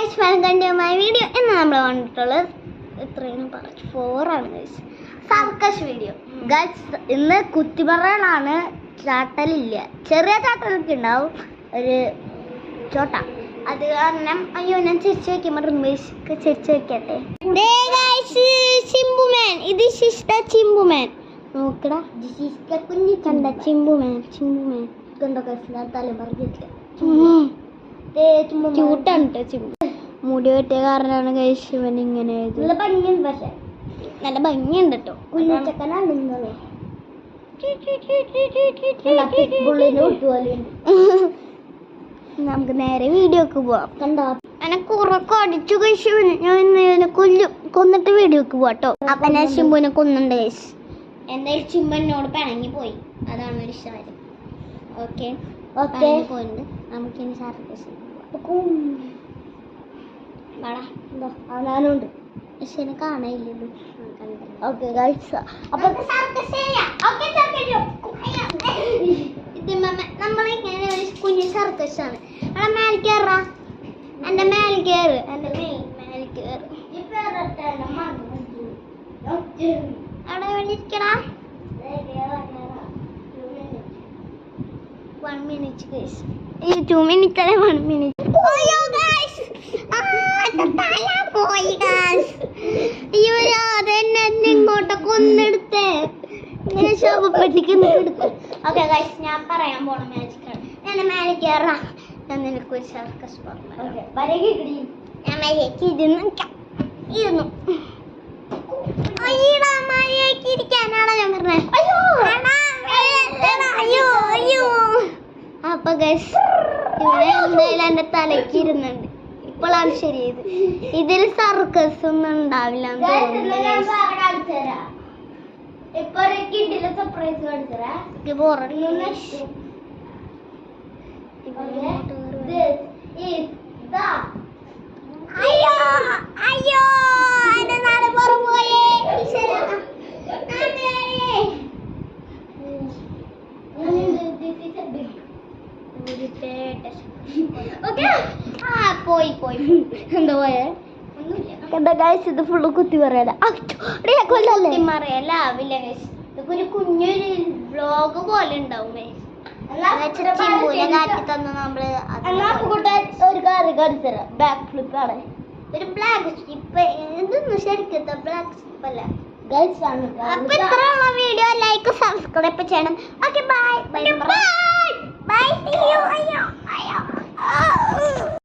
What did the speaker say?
Guys, welcome to my video. ഇന്ന് നമ്മൾ വന്നിട്ടുള്ളത് എത്രയാണ് പറഞ്ഞു 4 ആണ് ഗൈസ്. Circus video guys. ഇന്ന് കുത്തിമറകളാണ്, ചാട്ടലില്ല. ചെറിയ ചാട്ടലൊക്കെ ഉണ്ടാവും, ഒരു ചോട്ട. അത് കാരണം അയ്യോ ഞാൻ ചിരിച്ചു വയ്ക്കുമ്പോൾ റിമേഷ് ചിരിച്ചു വയ്ക്കട്ടെ. ചിമ്പുമാൻ, ഇത് ശിഷ്ട ചിമ്പുമാൻ. നോക്കടാ, കുഞ്ഞി കണ്ട ചിമ്പുമാൻ. ചിമ്പുമാൻ കണ്ടോ ഗൈസ്, തല പറഞ്ഞിട്ടില്ല. ക്യൂട്ടാണ് ചിമ്പു. മുടി വെട്ടിയ കാരണമാണ് ഗൈസ് ഇവൻ ഇങ്ങനെ. നല്ല ഭംഗിയുണ്ട്, പക്ഷെ നല്ല ഭംഗിയുണ്ട് കേട്ടോ. കുഞ്ഞച്ചക്കനാണ്. നമുക്ക് നേരെ വീഡിയോക്ക് പോവാം. കണ്ടോ എന്നെ കുറൊക്കെ അടിച്ചു കഴിച്ചു. ഞാൻ കൊന്നിട്ട് വീഡിയോക്ക് പോവാട്ടോ. അപ്പൊ ഞാൻ ചിമ്പുവിനെ കൊന്നുണ്ട് ഗൈസ്. എന്തായാലും ചിമ്പു എന്നോട് പിണങ്ങി പോയി, അതാണ് ഒരു കാര്യം. ഓക്കെ പോയിട്ടുണ്ട്. നമുക്കിനി സർക്കസ് ഞാനുണ്ട്, പക്ഷെ എന്നെ കാണാനില്ലല്ലോ. ഓക്കെ ഗൈസ്, അപ്പൊ നമ്മളിങ്ങനെ ഒരു കുഞ്ഞു സർക്കസാണ്. അവിടെ മേൽ കയറാ, എന്റെ മേൽ കയറ്, എന്റെ മേൽ കയറ്. അവിടെ വേണ്ടിയിരിക്കടാ. 1 minute guys. 2 minutes അല്ല, 1 minute. അയ്യോ guys, തല പോയി guys. അയ്യോ അതെന്നെ ഇങ്ങോട്ട് കൊന്നെടുത്തേ. ഞാൻ ശോഭപ്പെട്ടിക്ക് എടുത്തു. ഓക്കെ ഗൈസ്, ഞാൻ പറയാൻ പോണ മാജിക് ആണ്. ഞാൻ മേലെ കയറാം. ഞാൻ നിനക്ക് ഒരു സർക്കസ് പറഞ്ഞു. ഞാൻ മേലേക്ക് ഇരുന്നു. ഇരിക്കാനാണോ ഞാൻ പറഞ്ഞത്? അയ്യോ. അപ്പൊ ഗൈസ്, ഇവിടെ എന്തായാലും എന്റെ തലയ്ക്ക് ഇരുന്നുണ്ട്. ഇപ്പോഴാണ് ശരിയത്. ഇതിൽ സർക്കസ് ഒന്നും ഉണ്ടാവില്ല. അയ്യോ എന്റെ നാട് പുറമ്പോയേ. പോയി എന്താ പോയേ? എന്താ ഗൈസ്, ഇത് ഫുള്ള് കുത്തി പറയല. മറിയലാവില്ല ഗൈസ്. ഇതൊക്കെ ഒരു കുഞ്ഞൊരു വ്ലോഗ് പോലെ ഉണ്ടാവും ഗൈസ്. ചിമ്പൂനെ കാറ്റി തന്നു നമ്മള്. ഒരു കാര്യം കാണിച്ചു തരാം. ബാക്ക് ഫ്ലിപ്പ് ആണ്. ഒരു ബ്ലാക്ക് സ്റ്റിപ്പ്. ഇതൊന്നും ശരിക്കും ബ്ലാക്ക് സ്റ്റിപ്പ് അല്ല ഗൈസ്. അപ്പൊ ഇത്രയുള്ള വീഡിയോ ലൈക്ക് സബ്സ്ക്രൈബ് ചെയ്യണം. Okay bye.